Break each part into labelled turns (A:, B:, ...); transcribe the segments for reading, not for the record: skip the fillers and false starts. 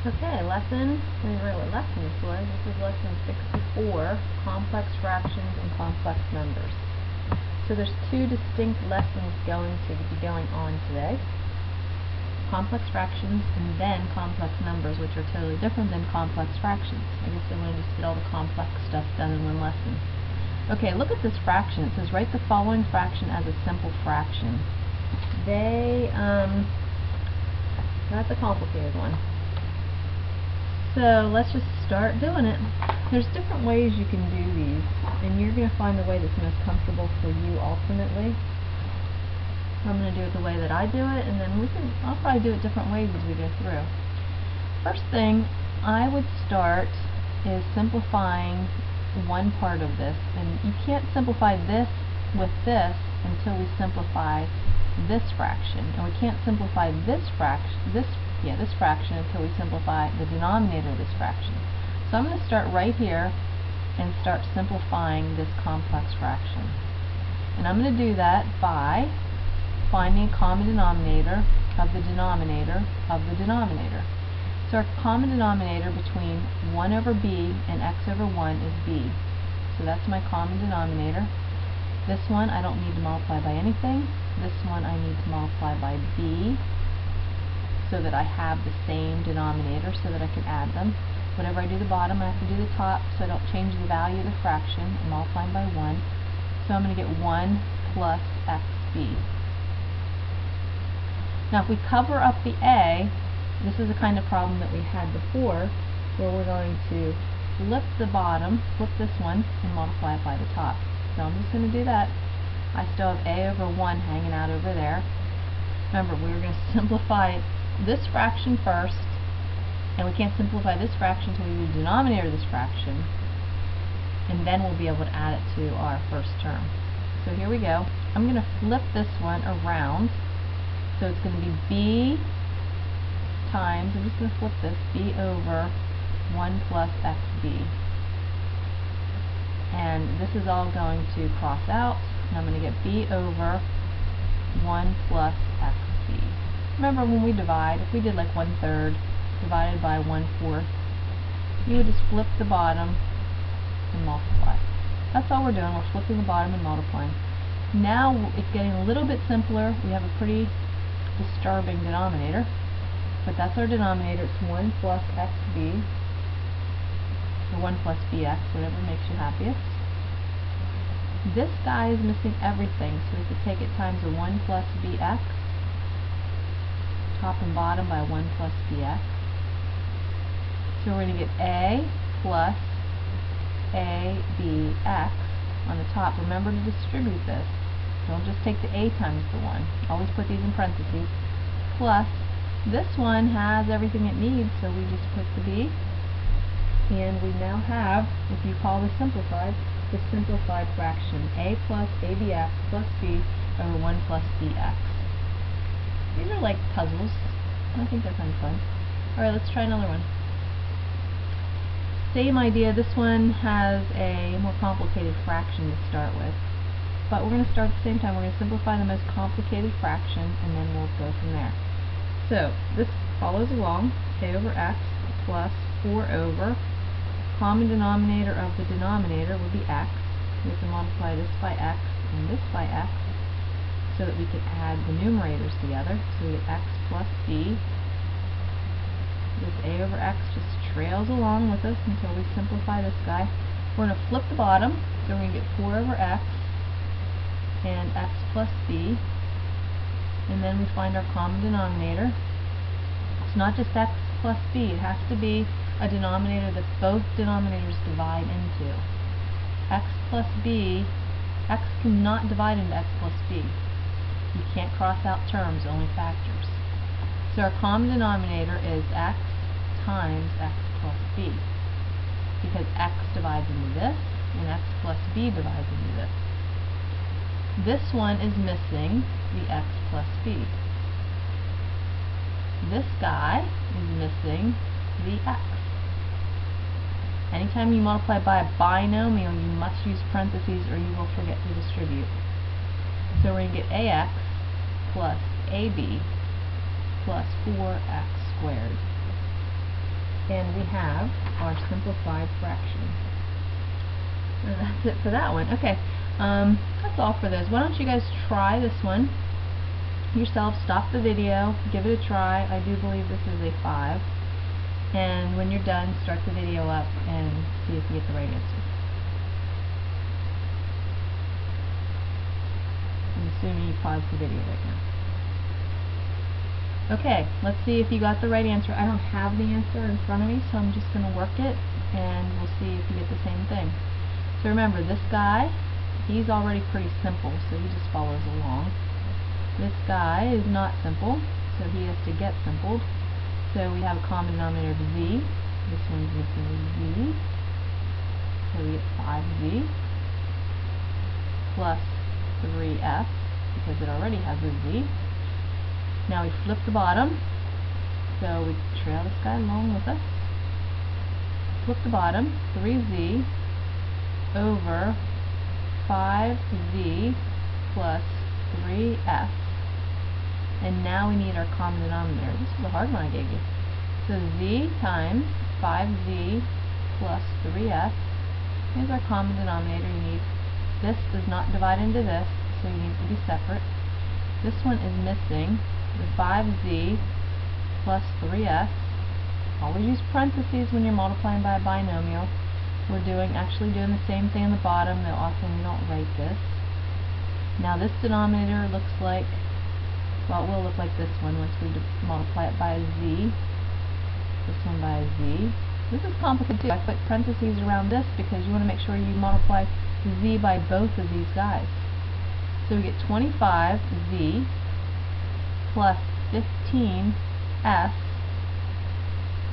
A: Okay, lesson, let me write what lesson this was. This is lesson 64, complex fractions and complex numbers. So there's two distinct lessons going on today. Complex fractions and then complex numbers, which are totally different than complex fractions. I guess they want to just get all the complex stuff done in one lesson. Okay, look at this fraction. It says write the following fraction as a simple fraction. That's a complicated one. So let's just start doing it. There's different ways you can do these, and you're going to find the way that's most comfortable for you ultimately. I'm going to do it the way that I do it, and then I'll probably do it different ways as we go through. First thing I would start is simplifying one part of this, and you can't simplify this with this until we simplify this fraction, and we can't simplify this fraction until we simplify the denominator of this fraction. So I'm going to start right here and start simplifying this complex fraction. And I'm going to do that by finding a common denominator of the denominator of the denominator. So our common denominator between 1 over b and x over 1 is b. So that's my common denominator. This one I don't need to multiply by anything. This one I need to multiply by b so that I have the same denominator so that I can add them. Whenever I do the bottom, I have to do the top so I don't change the value of the fraction. I'm multiplying by 1. So I'm going to get 1 plus xb. Now if we cover up the a, this is the kind of problem that we had before, where we're going to flip the bottom, flip this one, and multiply it by the top. So I'm just going to do that. I still have a over 1 hanging out over there. Remember, we were going to simplify this fraction first, and we can't simplify this fraction until we do the denominator of this fraction, and then we'll be able to add it to our first term. So here we go. I'm going to flip this one around, so it's going to be b times, I'm just going to flip this, b over 1 plus xb. And this is all going to cross out, and I'm going to get b over 1 plus xb. Remember when we divide, if we did like 1/3 divided by 1/4, you would just flip the bottom and multiply. That's all we're doing, we're flipping the bottom and multiplying. Now it's getting a little bit simpler. We have a pretty disturbing denominator, but that's our denominator. It's 1 plus xb, or 1 plus bx, whatever makes you happiest. This guy is missing everything, so we have to take it times the 1 plus bx, top and bottom by 1 plus bx. So we're going to get a plus abx on the top. Remember to distribute this. Don't just take the a times the 1. Always put these in parentheses. Plus, this one has everything it needs, so we just put the b. And we now have, if you call this simplified, the simplified fraction a plus abx plus b over 1 plus bx. These are like puzzles. I think they're kind of fun. Alright, let's try another one. Same idea. This one has a more complicated fraction to start with. But we're going to start at the same time. We're going to simplify the most complicated fraction, and then we'll go from there. So, this follows along. A over x plus 4 over common denominator of the denominator would be x. We have to multiply this by x and this by x so that we can add the numerators together. So we get x plus b. This a over x just trails along with us until we simplify this guy. We're going to flip the bottom, so we're going to get 4 over x and x plus b. And then we find our common denominator. It's not just x plus b, it has to be a denominator that both denominators divide into. X plus b, x cannot divide into x plus b. You can't cross out terms, only factors. So our common denominator is x times x plus b, because x divides into this, and x plus b divides into this. This one is missing the x plus b. This guy is missing the x. Anytime you multiply by a binomial, you must use parentheses or you will forget to distribute. So we're going to get ax plus ab plus 4x squared. And we have our simplified fraction. And that's it for that one. Okay, that's all for those. Why don't you guys try this one yourself? Stop the video, give it a try. I do believe this is a 5. And when you're done, start the video up and see if you get the right answer. I'm assuming you paused the video right now. Okay, let's see if you got the right answer. I don't have the answer in front of me, so I'm just going to work it, and we'll see if you get the same thing. So remember, this guy, he's already pretty simple, so he just follows along. This guy is not simple, so he has to get simpled. So we have a common denominator of z. This one's missing z. So we get 5z plus 3f, because it already has a z. Now we flip the bottom, so we trail this guy along with us. Flip the bottom, 3z over 5z plus 3f. And now we need our common denominator. This is a hard one I gave you. So z times 5z plus 3f is our common denominator. You need, this does not divide into this, so it needs to be separate. This one is missing the 5z plus 3f. Always use parentheses when you're multiplying by a binomial. We're actually doing the same thing on the bottom, though often we don't write this. Now this denominator looks like, well, it will look like this one once we multiply it by a z. This one by a z. This is complicated too. I put parentheses around this because you want to make sure you multiply z by both of these guys. So we get 25z plus 15s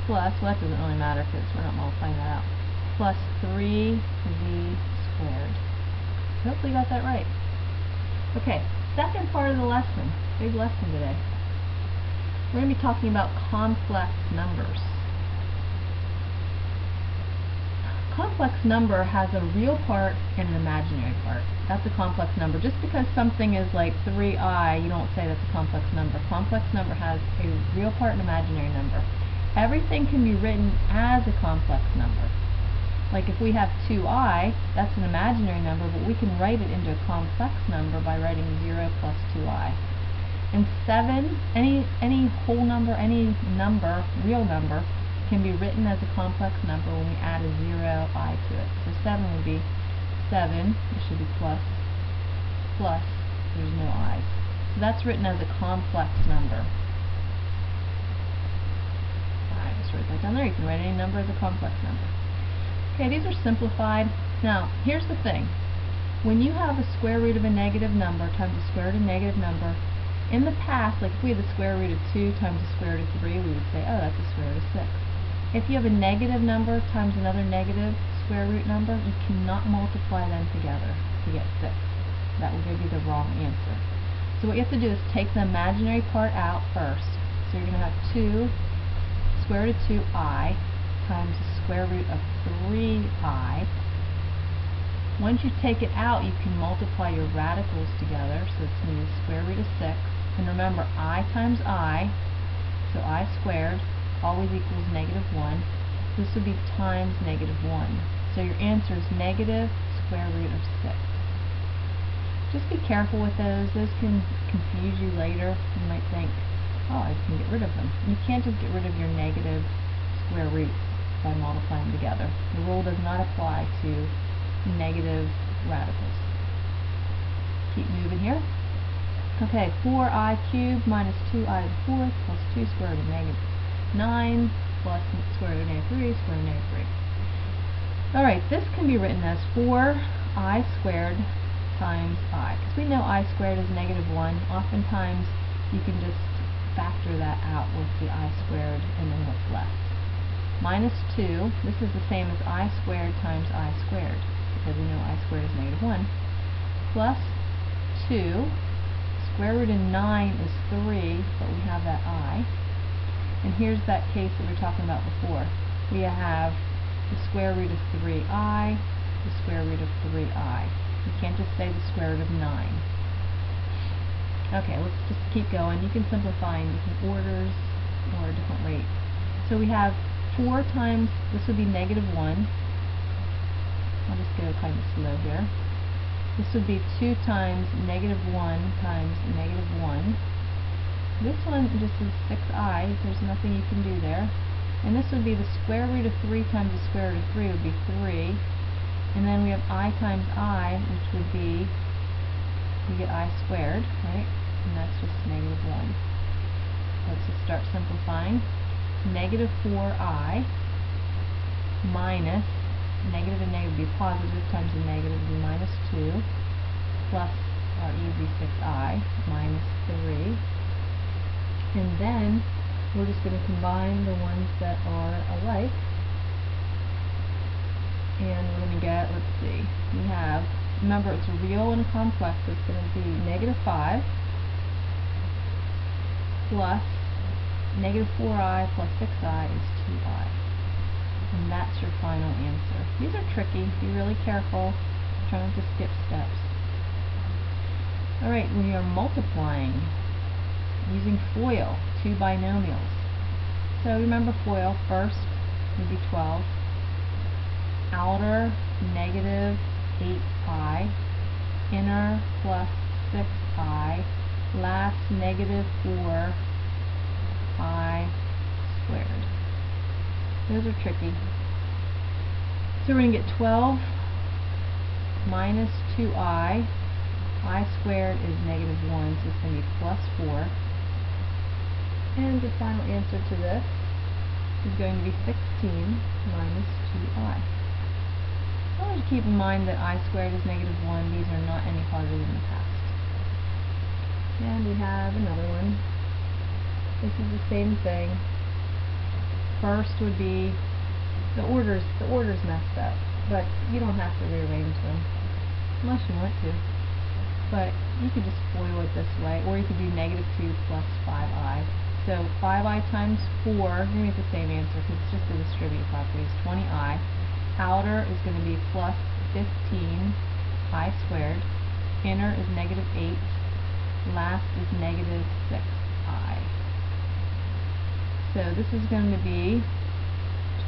A: plus, well, that doesn't really matter because we're not multiplying that out, plus 3z squared. Hopefully you got that right. Okay, second part of the lesson. Big lesson today. We're going to be talking about complex numbers. Complex number has a real part and an imaginary part. That's a complex number. Just because something is like 3i, you don't say that's a complex number. Complex number has a real part and imaginary number. Everything can be written as a complex number. Like if we have 2i, that's an imaginary number, but we can write it into a complex number by writing 0 plus 2i. And 7, any whole number, any number, real number, can be written as a complex number when we add a 0i to it. So 7 would be 7, it should be plus, there's no i's. So that's written as a complex number. Alright, just write that down there. You can write any number as a complex number. Okay, these are simplified. Now, here's the thing. When you have the square root of a negative number times the square root of a negative number, in the past, like if we had the square root of 2 times the square root of 3, we would say, oh, that's the square root of 6. If you have a negative number times another negative square root number, you cannot multiply them together to get 6. That will give you the wrong answer. So what you have to do is take the imaginary part out first. So you're going to have 2 square root of 2i times the square root of 3i. Once you take it out, you can multiply your radicals together. So it's going to be the square root of 6. And remember, I times I, so I squared, always equals negative 1. This would be times negative 1. So your answer is negative square root of 6. Just be careful with those. Those can confuse you later. You might think, oh, I can get rid of them. You can't just get rid of your negative square roots by multiplying together. The rule does not apply to negative radicals. Keep moving here. Okay, 4i cubed minus 2i to the fourth plus 2 square root of negative 9 plus square root of negative 3 square root of negative 3. Alright, this can be written as 4i squared times I. Because we know I squared is negative 1. Oftentimes you can just factor that out with the I squared and then what's left. Minus 2, this is the same as I squared times I squared, because we know I squared is negative 1, plus 2, square root of 9 is 3, but we have that I. And here's that case that we were talking about before. We have the square root of 3i, the square root of 3i. You can't just say the square root of 9. Okay, let's just keep going. You can simplify in different orders or a different rate. So we have 4 times, this would be negative 1. I'll just go kind of slow here. This would be 2 times negative 1 times negative 1. This one just is 6i. There's nothing you can do there. And this would be the square root of 3 times the square root of 3 would be 3. And then we have I times I, which would be, we get I squared, right? And that's just negative 1. Let's just start simplifying. Negative 4i minus, negative and negative would be positive times a negative would be minus 2 plus our easy 6i minus 3. And then we're just going to combine the ones that are alike. And we're going to get, let's see, we have, remember it's a real and a complex, so it's going to be negative 5 plus negative 4i plus 6i is 2i. And that's your final answer. These are tricky. Be really careful. Try not to skip steps. Alright, we are multiplying using FOIL, two binomials. So remember FOIL, first would be 12. Outer negative 8i. Inner plus 6i. Last negative 4i squared. Those are tricky. So we're going to get 12 minus 2i. I squared is negative 1, so it's going to be plus 4. And the final answer to this is going to be 16 minus 2i. Always keep in mind that I squared is negative 1. These are not any harder than the past. And we have another one. This is the same thing. First would be, the order's messed up, but you don't have to rearrange them unless you want to. But you could just FOIL it this way, or you could do negative 2 plus 5i. So 5i times 4, you're going to get the same answer because it's just the distributive property, is 20i. Outer is going to be plus 15i squared. Inner is negative 8. Last is negative 6i. So this is going to be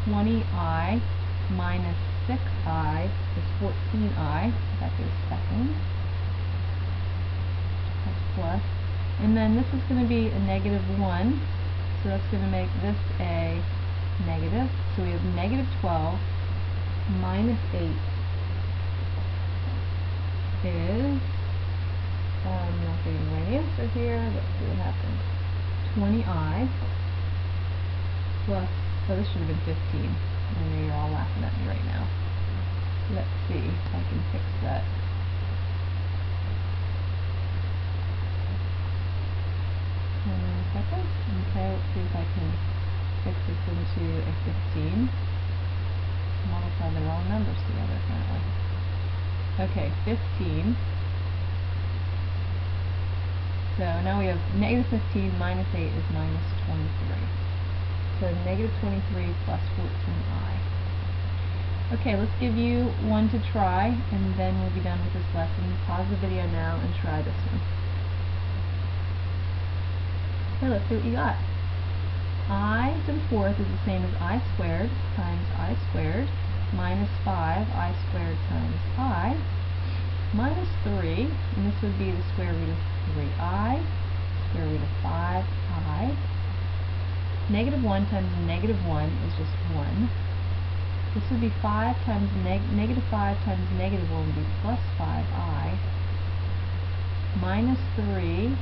A: 20i minus 6i is 14i. That goes second. That's plus. And then this is going to be a negative 1. So that's going to make this a negative. So we have negative 12 minus 8 is, I'm not getting the right answer here. Let's see what happens. 20i plus, oh, this should have been 15. I know you're all laughing at me right now. Let's see if I can fix that. Hang on a second. Okay, let's see if I can fix this into a 15. Multiply the wrong numbers together, apparently. Okay, 15. So now we have negative 15 minus 8 is minus 23. So negative 23 plus 14i. Okay, let's give you one to try, and then we'll be done with this lesson. Pause the video now and try this one. Okay, let's see what you got. I to the fourth is the same as I squared times I squared minus 5i squared times I minus 3, and this would be the square root of 3i, square root of 5i. Negative 1 times negative 1 is just 1. This would be 5 times negative 5 times negative 1 would be plus 5i minus 3.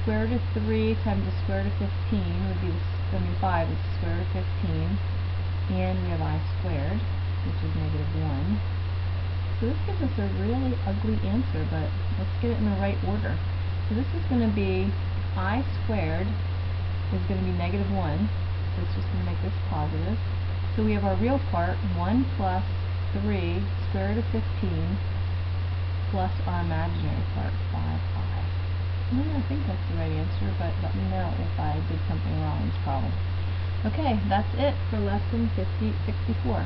A: Square root of 3 times the square root of 15 would be, 5 is the square root of 15, and we have I squared, which is negative 1. So this gives us a really ugly answer, but let's get it in the right order. So this is going to be I squared is going to be negative 1, so it's just going to make this positive. So we have our real part, 1 plus 3 square root of 15 plus our imaginary part, 5i. I think that's the right answer, but let me know if I did something wrong in this problem. Okay, that's it for lesson 64.